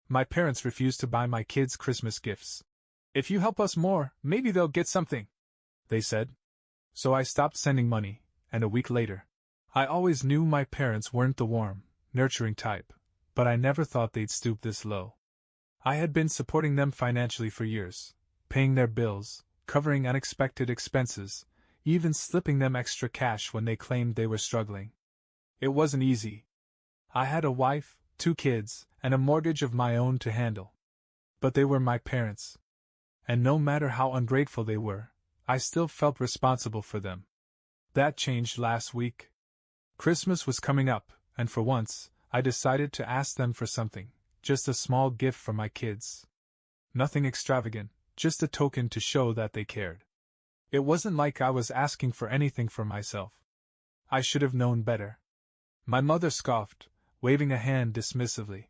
My parents refuse to buy my kids Christmas gifts. If you help us more, maybe they'll get something, they said. So I stopped sending money, and a week later. I always knew my parents weren't the warm, nurturing type, but I never thought they'd stoop this low. I had been supporting them financially for years, paying their bills, covering unexpected expenses, even slipping them extra cash when they claimed they were struggling. It wasn't easy. I had a wife, 2 kids, and a mortgage of my own to handle. But they were my parents. And no matter how ungrateful they were, I still felt responsible for them. That changed last week. Christmas was coming up, and for once, I decided to ask them for something, just a small gift for my kids. Nothing extravagant, just a token to show that they cared. It wasn't like I was asking for anything for myself. I should have known better. My mother scoffed, waving a hand dismissively.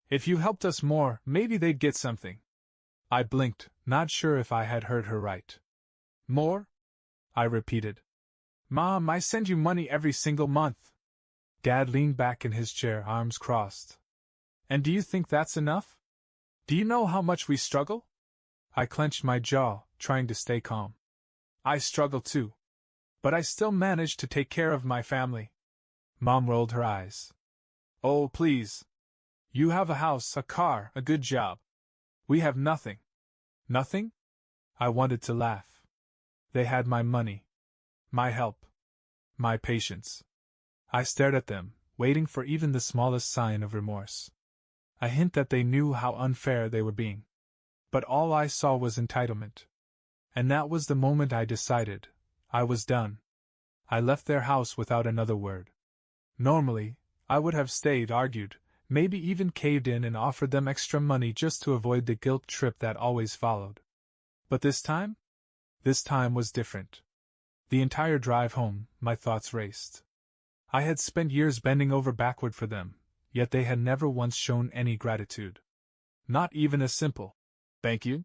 If you helped us more, maybe they'd get something. I blinked, not sure if I had heard her right. More? I repeated. Mom, I send you money every single month. Dad leaned back in his chair, arms crossed. And do you think that's enough? Do you know how much we struggle? I clenched my jaw, trying to stay calm. I struggle too. But I still manage to take care of my family. Mom rolled her eyes. Oh, please. You have a house, a car, a good job. We have nothing. Nothing? I wanted to laugh. They had my money. My help. My patience. I stared at them, waiting for even the smallest sign of remorse. A hint that they knew how unfair they were being. But all I saw was entitlement. And that was the moment I decided I was done. I left their house without another word. Normally, I would have stayed, argued, maybe even caved in and offered them extra money just to avoid the guilt trip that always followed. But this time? This time was different. The entire drive home, my thoughts raced. I had spent years bending over backward for them, yet they had never once shown any gratitude. Not even a simple, thank you?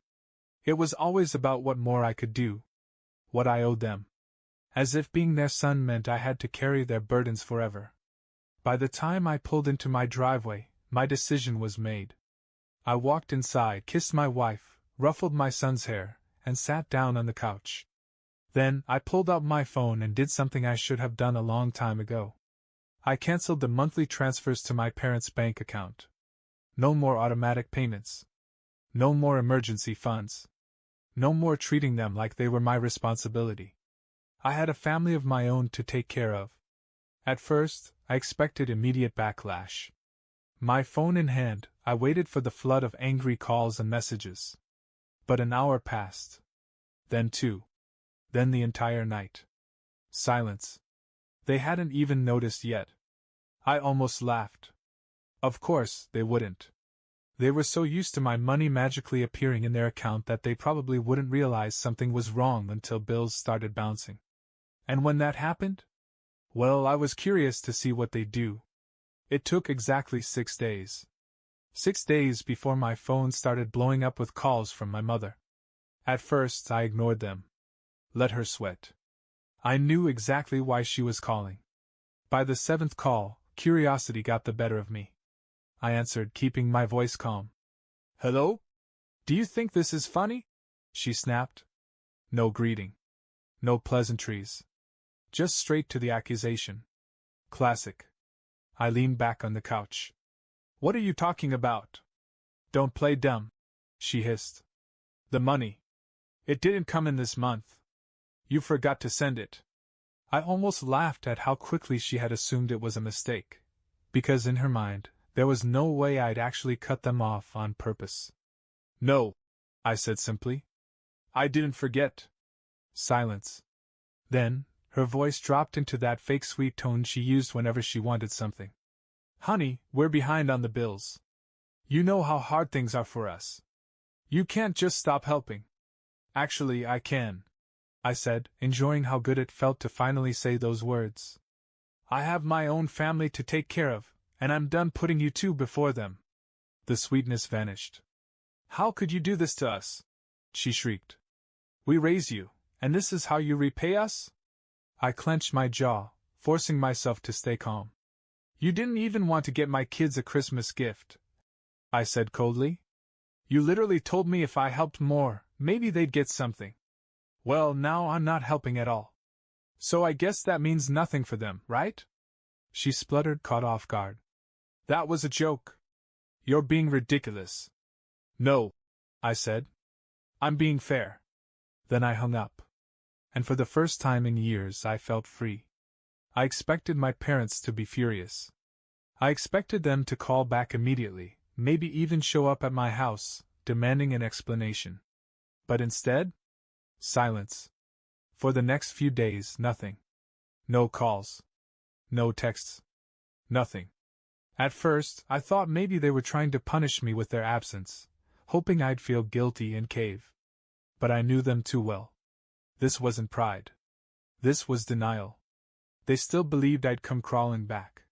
It was always about what more I could do. What I owed them. As if being their son meant I had to carry their burdens forever. By the time I pulled into my driveway, my decision was made. I walked inside, kissed my wife, ruffled my son's hair, and sat down on the couch. Then, I pulled out my phone and did something I should have done a long time ago. I canceled the monthly transfers to my parents' bank account. No more automatic payments. No more emergency funds. No more treating them like they were my responsibility. I had a family of my own to take care of. At first, I expected immediate backlash. My phone in hand, I waited for the flood of angry calls and messages. But an hour passed. Then 2. Then the entire night. Silence. They hadn't even noticed yet. I almost laughed. Of course, they wouldn't. They were so used to my money magically appearing in their account that they probably wouldn't realize something was wrong until bills started bouncing. And when that happened? Well, I was curious to see what they'd do. It took exactly 6 days. 6 days before my phone started blowing up with calls from my mother. At first, I ignored them. Let her sweat. I knew exactly why she was calling. By the 7th call, curiosity got the better of me. I answered, keeping my voice calm. Hello? Do you think this is funny? She snapped. No greeting. No pleasantries. Just straight to the accusation. Classic. I leaned back on the couch. What are you talking about? Don't play dumb, she hissed. The money. It didn't come in this month. You forgot to send it. I almost laughed at how quickly she had assumed it was a mistake, because in her mind, there was no way I'd actually cut them off on purpose. No, I said simply. I didn't forget. Silence. Then, her voice dropped into that fake sweet tone she used whenever she wanted something. Honey, we're behind on the bills. You know how hard things are for us. You can't just stop helping. Actually, I can, I said, enjoying how good it felt to finally say those words. I have my own family to take care of, and I'm done putting you two before them. The sweetness vanished. How could you do this to us? She shrieked. We raise you, and this is how you repay us? I clenched my jaw, forcing myself to stay calm. You didn't even want to get my kids a Christmas gift. I said coldly. You literally told me if I helped more, maybe they'd get something. Well, now I'm not helping at all. So I guess that means nothing for them, right? She spluttered, caught off guard. That was a joke. You're being ridiculous. No, I said. I'm being fair. Then I hung up. And for the first time in years I felt free. I expected my parents to be furious. I expected them to call back immediately, maybe even show up at my house, demanding an explanation. But instead? Silence. For the next few days, nothing. No calls. No texts. Nothing. At first, I thought maybe they were trying to punish me with their absence, hoping I'd feel guilty and cave. But I knew them too well. This wasn't pride. This was denial. They still believed I'd come crawling back.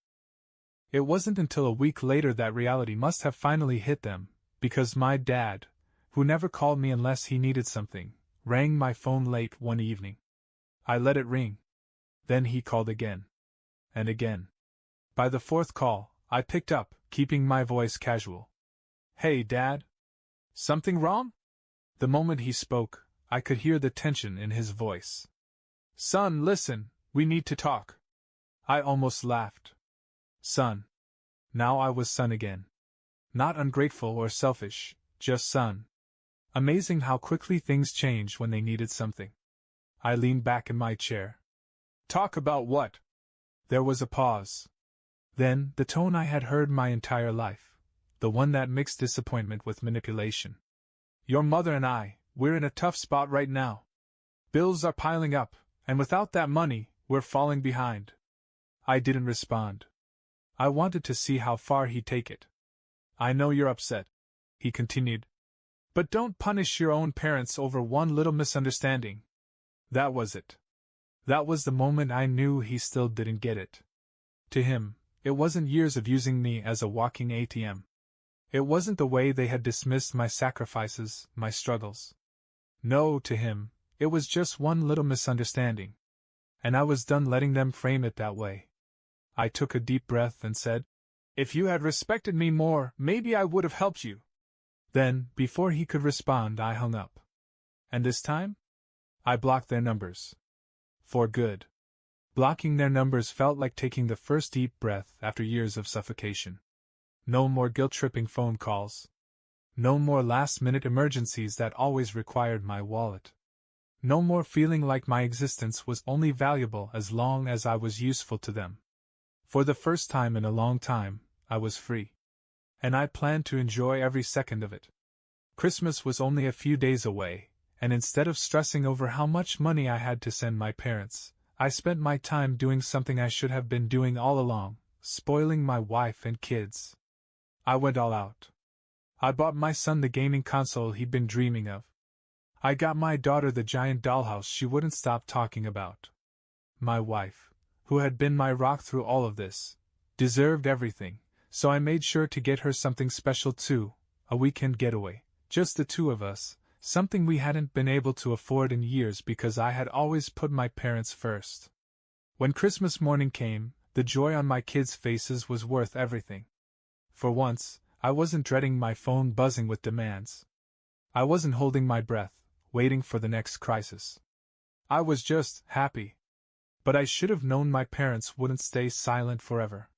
It wasn't until a week later that reality must have finally hit them, because my dad, who never called me unless he needed something, rang my phone late one evening. I let it ring. Then he called again. And again. By the fourth call, I picked up, keeping my voice casual. Hey, Dad? Something wrong? The moment he spoke, I could hear the tension in his voice. Son, listen, we need to talk. I almost laughed. Son. Now I was son again. Not ungrateful or selfish, just son. Amazing how quickly things change when they needed something. I leaned back in my chair. Talk about what? There was a pause. Then, the tone I had heard my entire life, the one that mixed disappointment with manipulation. Your mother and we're in a tough spot right now. Bills are piling up, and without that money, we're falling behind. I didn't respond. I wanted to see how far he'd take it. I know you're upset, he continued. But don't punish your own parents over one little misunderstanding. That was it. That was the moment I knew he still didn't get it. To him, it wasn't years of using me as a walking ATM. It wasn't the way they had dismissed my sacrifices, my struggles. No, to him, it was just one little misunderstanding. And I was done letting them frame it that way. I took a deep breath and said, If you had respected me more, maybe I would have helped you. Then, before he could respond, I hung up. And this time? I blocked their numbers. For good. Blocking their numbers felt like taking the first deep breath after years of suffocation. No more guilt-tripping phone calls. No more last-minute emergencies that always required my wallet. No more feeling like my existence was only valuable as long as I was useful to them. For the first time in a long time, I was free. And I planned to enjoy every second of it. Christmas was only a few days away, and instead of stressing over how much money I had to send my parents, I spent my time doing something I should have been doing all along, spoiling my wife and kids. I went all out. I bought my son the gaming console he'd been dreaming of. I got my daughter the giant dollhouse she wouldn't stop talking about. My wife, who had been my rock through all of this, deserved everything, so I made sure to get her something special too, a weekend getaway, just the two of us, something we hadn't been able to afford in years because I had always put my parents first. When Christmas morning came, the joy on my kids' faces was worth everything. For once, I wasn't dreading my phone buzzing with demands. I wasn't holding my breath, waiting for the next crisis. I was just happy. But I should have known my parents wouldn't stay silent forever.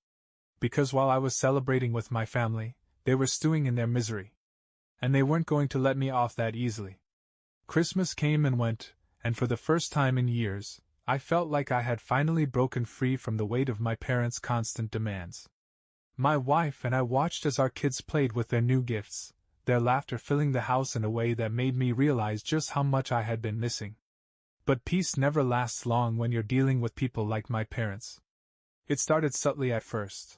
Because while I was celebrating with my family, they were stewing in their misery. And they weren't going to let me off that easily. Christmas came and went, and for the first time in years, I felt like I had finally broken free from the weight of my parents' constant demands. My wife and I watched as our kids played with their new gifts, their laughter filling the house in a way that made me realize just how much I had been missing. But peace never lasts long when you're dealing with people like my parents. It started subtly at first.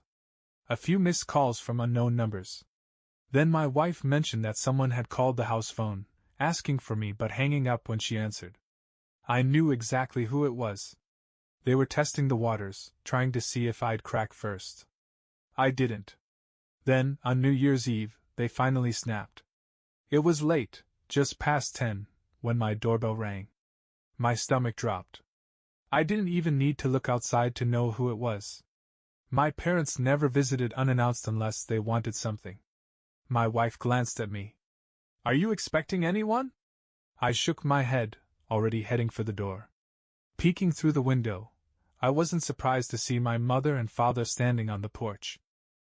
A few missed calls from unknown numbers. Then my wife mentioned that someone had called the house phone, asking for me but hanging up when she answered. I knew exactly who it was. They were testing the waters, trying to see if I'd crack first. I didn't. Then, on New Year's Eve, they finally snapped. It was late, just past 10, when my doorbell rang. My stomach dropped. I didn't even need to look outside to know who it was. My parents never visited unannounced unless they wanted something. My wife glanced at me. Are you expecting anyone? I shook my head, already heading for the door. Peeking through the window, I wasn't surprised to see my mother and father standing on the porch.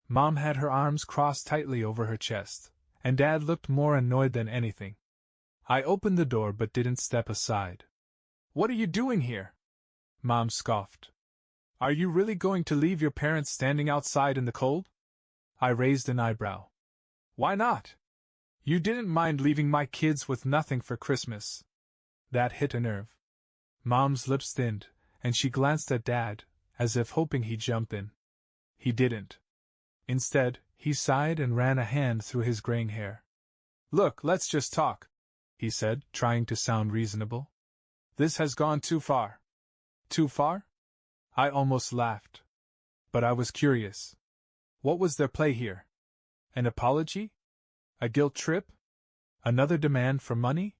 Mom had her arms crossed tightly over her chest, and Dad looked more annoyed than anything. I opened the door but didn't step aside. What are you doing here? Mom scoffed. Are you really going to leave your parents standing outside in the cold? I raised an eyebrow. Why not? You didn't mind leaving my kids with nothing for Christmas. That hit a nerve. Mom's lips thinned, and she glanced at Dad, as if hoping he'd jump in. He didn't. Instead, he sighed and ran a hand through his graying hair. Look, let's just talk, he said, trying to sound reasonable. This has gone too far. Too far? I almost laughed. But I was curious. What was their play here? An apology? A guilt trip? Another demand for money?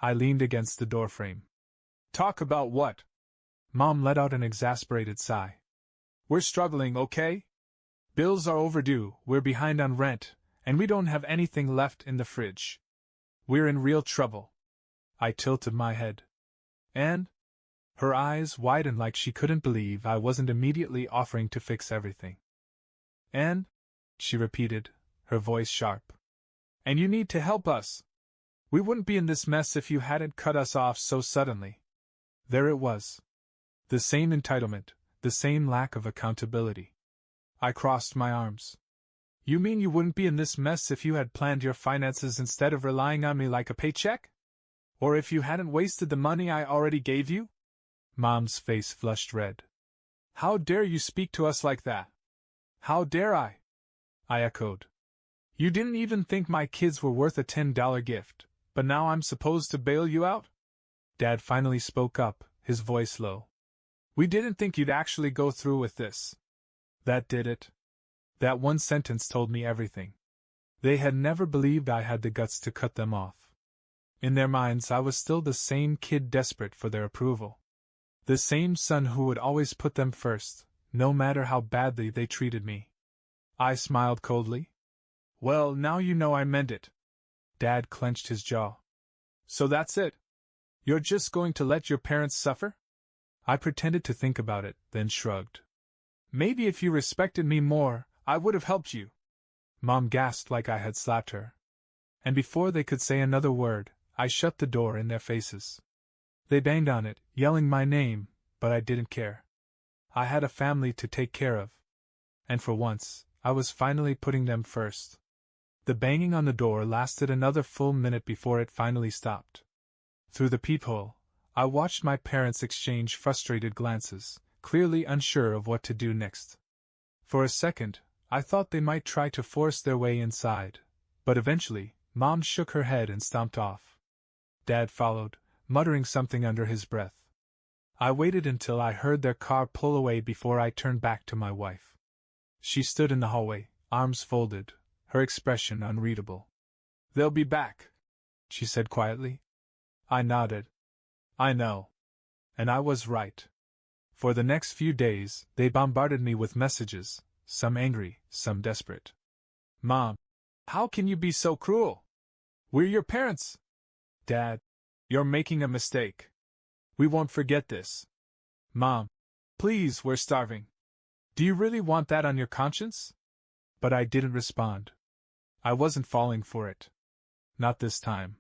I leaned against the doorframe. Talk about what? Mom let out an exasperated sigh. We're struggling, okay? Bills are overdue, we're behind on rent, and we don't have anything left in the fridge. We're in real trouble. I tilted my head. And? Her eyes widened like she couldn't believe I wasn't immediately offering to fix everything. And? She repeated, her voice sharp. And you need to help us. We wouldn't be in this mess if you hadn't cut us off so suddenly. There it was. The same entitlement, the same lack of accountability. I crossed my arms. You mean you wouldn't be in this mess if you had planned your finances instead of relying on me like a paycheck? Or if you hadn't wasted the money I already gave you? Mom's face flushed red. How dare you speak to us like that? How dare I? I echoed. You didn't even think my kids were worth a $10 gift, but now I'm supposed to bail you out? Dad finally spoke up, his voice low. We didn't think you'd actually go through with this. That did it. That one sentence told me everything. They had never believed I had the guts to cut them off. In their minds I was still the same kid desperate for their approval. The same son who would always put them first, no matter how badly they treated me. I smiled coldly. Well, now you know I meant it. Dad clenched his jaw. So that's it? You're just going to let your parents suffer? I pretended to think about it, then shrugged. Maybe if you respected me more, I would have helped you. Mom gasped like I had slapped her. And before they could say another word, I shut the door in their faces. They banged on it, yelling my name, but I didn't care. I had a family to take care of. And for once, I was finally putting them first. The banging on the door lasted another full minute before it finally stopped. Through the peephole, I watched my parents exchange frustrated glances, clearly unsure of what to do next. For a second, I thought they might try to force their way inside, but eventually, Mom shook her head and stomped off. Dad followed, muttering something under his breath. I waited until I heard their car pull away before I turned back to my wife. She stood in the hallway, arms folded, her expression unreadable. They'll be back, she said quietly. I nodded. I know. And I was right. For the next few days, they bombarded me with messages, some angry, some desperate. Mom, how can you be so cruel? We're your parents. Dad, you're making a mistake. We won't forget this. Mom, please, we're starving. Do you really want that on your conscience? But I didn't respond. I wasn't falling for it. Not this time.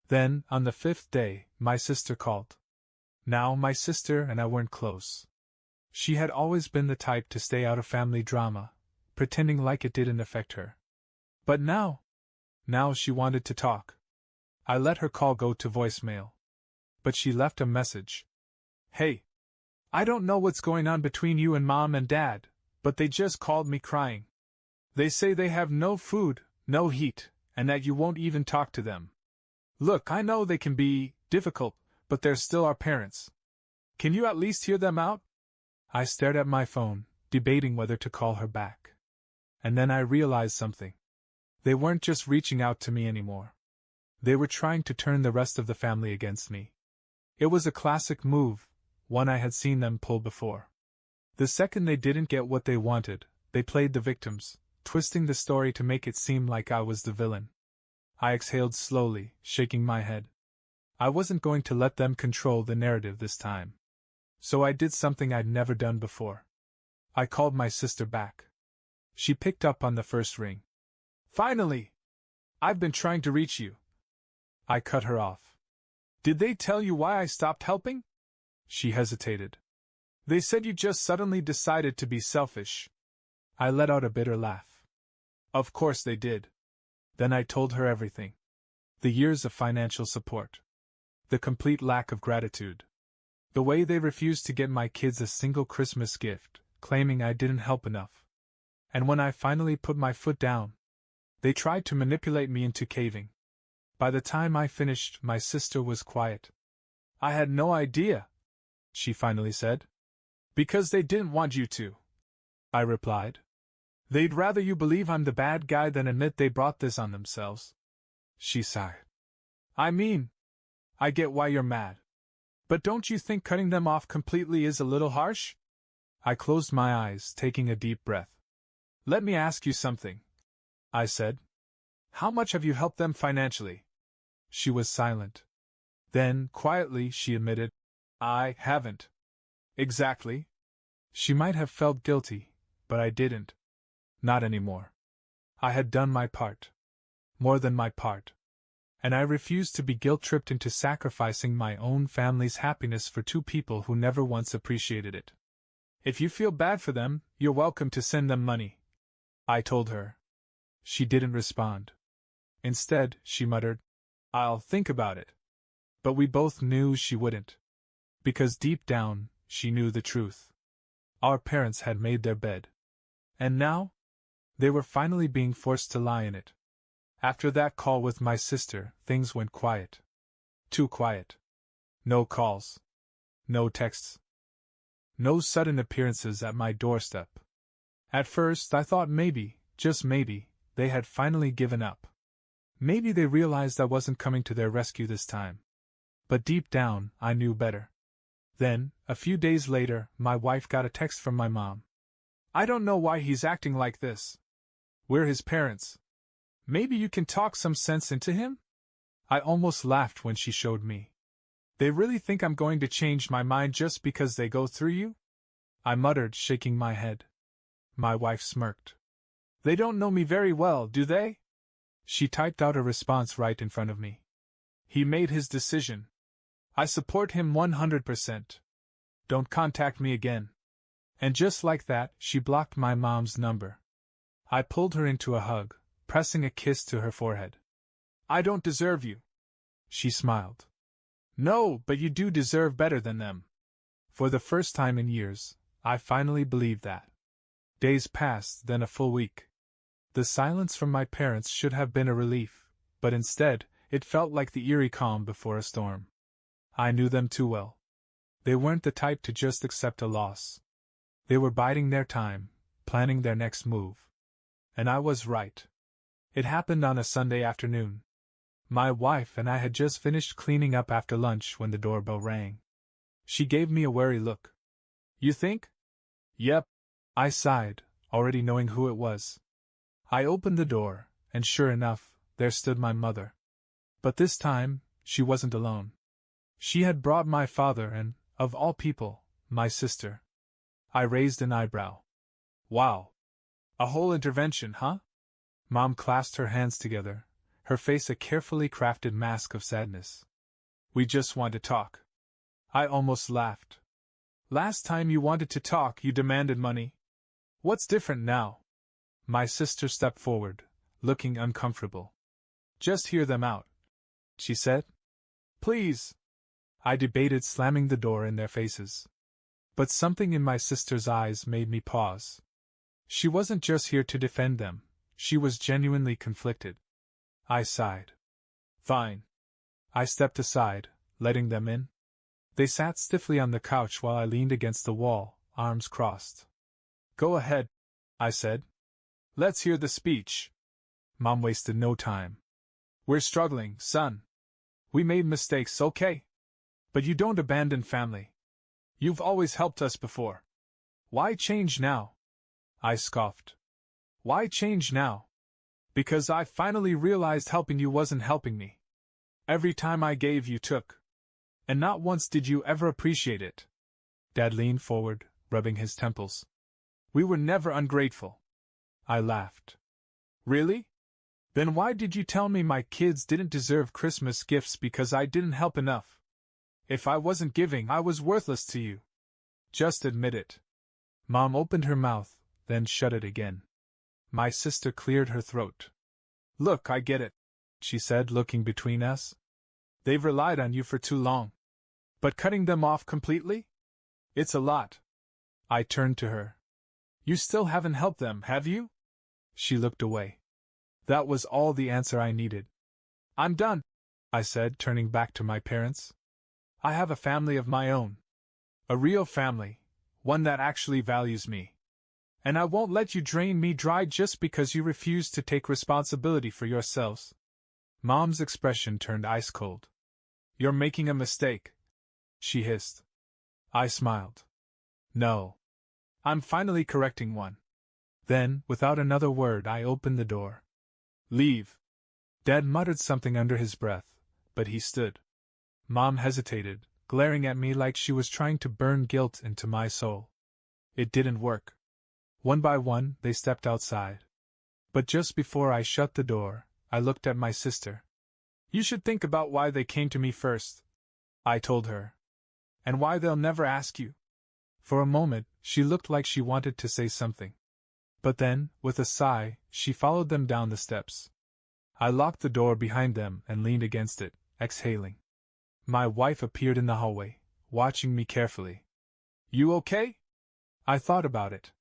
Then, on the 5th day, my sister called. Now, my sister and I weren't close. She had always been the type to stay out of family drama, pretending like it didn't affect her. But now she wanted to talk. I let her call go to voicemail. But she left a message. Hey, I don't know what's going on between you and Mom and Dad, but they just called me crying. They say they have no food, no heat, and that you won't even talk to them. Look, I know they can be difficult, but they're still our parents. Can you at least hear them out? I stared at my phone, debating whether to call her back. And then I realized something. They weren't just reaching out to me anymore. They were trying to turn the rest of the family against me. It was a classic move, one I had seen them pull before. The second they didn't get what they wanted, they played the victims, twisting the story to make it seem like I was the villain. I exhaled slowly, shaking my head. I wasn't going to let them control the narrative this time. So I did something I'd never done before. I called my sister back. She picked up on the first ring. Finally! I've been trying to reach you. I cut her off. Did they tell you why I stopped helping? She hesitated. They said you just suddenly decided to be selfish. I let out a bitter laugh. Of course they did. Then I told her everything. The years of financial support. The complete lack of gratitude. The way they refused to get my kids a single Christmas gift, claiming I didn't help enough. And when I finally put my foot down, they tried to manipulate me into caving. By the time I finished, my sister was quiet. I had no idea, she finally said. Because they didn't want you to, I replied. They'd rather you believe I'm the bad guy than admit they brought this on themselves. She sighed. I mean, I get why you're mad. But don't you think cutting them off completely is a little harsh? I closed my eyes, taking a deep breath. Let me ask you something, I said. How much have you helped them financially? She was silent. Then, quietly, she admitted, I haven't. Exactly. She might have felt guilty, but I didn't. Not anymore. I had done my part. More than my part. And I refused to be guilt-tripped into sacrificing my own family's happiness for two people who never once appreciated it. If you feel bad for them, you're welcome to send them money, I told her. She didn't respond. Instead, she muttered, I'll think about it. But we both knew she wouldn't. Because deep down, she knew the truth. Our parents had made their bed. And now? They were finally being forced to lie in it. After that call with my sister, things went quiet. Too quiet. No calls. No texts. No sudden appearances at my doorstep. At first, I thought maybe, just maybe, they had finally given up. Maybe they realized I wasn't coming to their rescue this time. But deep down, I knew better. Then, a few days later, my wife got a text from my mom. I don't know why he's acting like this. We're his parents. Maybe you can talk some sense into him? I almost laughed when she showed me. They really think I'm going to change my mind just because they go through you? I muttered, shaking my head. My wife smirked. They don't know me very well, do they? She typed out a response right in front of me. He made his decision. I support him 100%. Don't contact me again. And just like that, she blocked my mom's number. I pulled her into a hug, pressing a kiss to her forehead. I don't deserve you. She smiled. No, but you do deserve better than them. For the first time in years, I finally believed that. Days passed, then a full week. The silence from my parents should have been a relief, but instead, it felt like the eerie calm before a storm. I knew them too well. They weren't the type to just accept a loss. They were biding their time, planning their next move. And I was right. It happened on a Sunday afternoon. My wife and I had just finished cleaning up after lunch when the doorbell rang. She gave me a wary look. You think? Yep. I sighed, already knowing who it was. I opened the door, and sure enough, there stood my mother. But this time, she wasn't alone. She had brought my father and, of all people, my sister. I raised an eyebrow. Wow. A whole intervention, huh? Mom clasped her hands together, her face a carefully crafted mask of sadness. We just want to talk. I almost laughed. Last time you wanted to talk, you demanded money. What's different now? My sister stepped forward, looking uncomfortable. Just hear them out, she said. Please. I debated slamming the door in their faces. But something in my sister's eyes made me pause. She wasn't just here to defend them, she was genuinely conflicted. I sighed. Fine. I stepped aside, letting them in. They sat stiffly on the couch while I leaned against the wall, arms crossed. Go ahead, I said. Let's hear the speech. Mom wasted no time. We're struggling, son. We made mistakes, okay? But you don't abandon family. You've always helped us before. Why change now? I scoffed. Why change now? Because I finally realized helping you wasn't helping me. Every time I gave, you took. And not once did you ever appreciate it. Dad leaned forward, rubbing his temples. We were never ungrateful. I laughed. Really? Then why did you tell me my kids didn't deserve Christmas gifts because I didn't help enough? If I wasn't giving, I was worthless to you. Just admit it. Mom opened her mouth, then shut it again. My sister cleared her throat. Look, I get it, she said, looking between us. They've relied on you for too long. But cutting them off completely? It's a lot. I turned to her. You still haven't helped them, have you? She looked away. That was all the answer I needed. I'm done, I said, turning back to my parents. I have a family of my own. A real family, one that actually values me. And I won't let you drain me dry just because you refuse to take responsibility for yourselves. Mom's expression turned ice cold. You're making a mistake, she hissed. I smiled. No. I'm finally correcting one. Then, without another word, I opened the door. Leave. Dad muttered something under his breath, but he stood. Mom hesitated, glaring at me like she was trying to burn guilt into my soul. It didn't work. One by one, they stepped outside. But just before I shut the door, I looked at my sister. You should think about why they came to me first, I told her. And why they'll never ask you. For a moment, she looked like she wanted to say something. But then, with a sigh, she followed them down the steps. I locked the door behind them and leaned against it, exhaling. My wife appeared in the hallway, watching me carefully. You okay? I thought about it.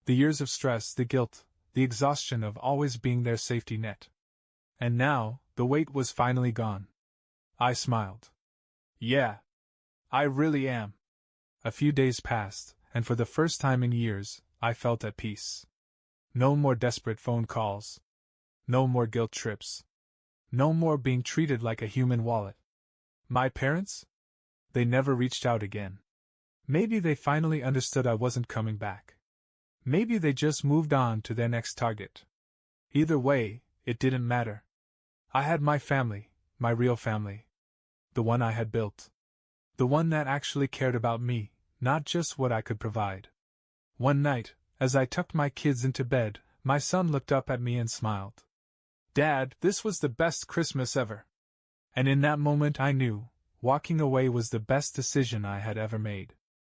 The years of stress, the guilt, the exhaustion of always being their safety net. And now, the weight was finally gone. I smiled. Yeah. I really am. A few days passed, and for the first time in years, I felt at peace. No more desperate phone calls. No more guilt trips. No more being treated like a human wallet. My parents? They never reached out again. Maybe they finally understood I wasn't coming back. Maybe they just moved on to their next target. Either way, it didn't matter. I had my family, my real family. The one I had built. The one that actually cared about me, not just what I could provide. One night, as I tucked my kids into bed, my son looked up at me and smiled. Dad, this was the best Christmas ever. And in that moment I knew, walking away was the best decision I had ever made.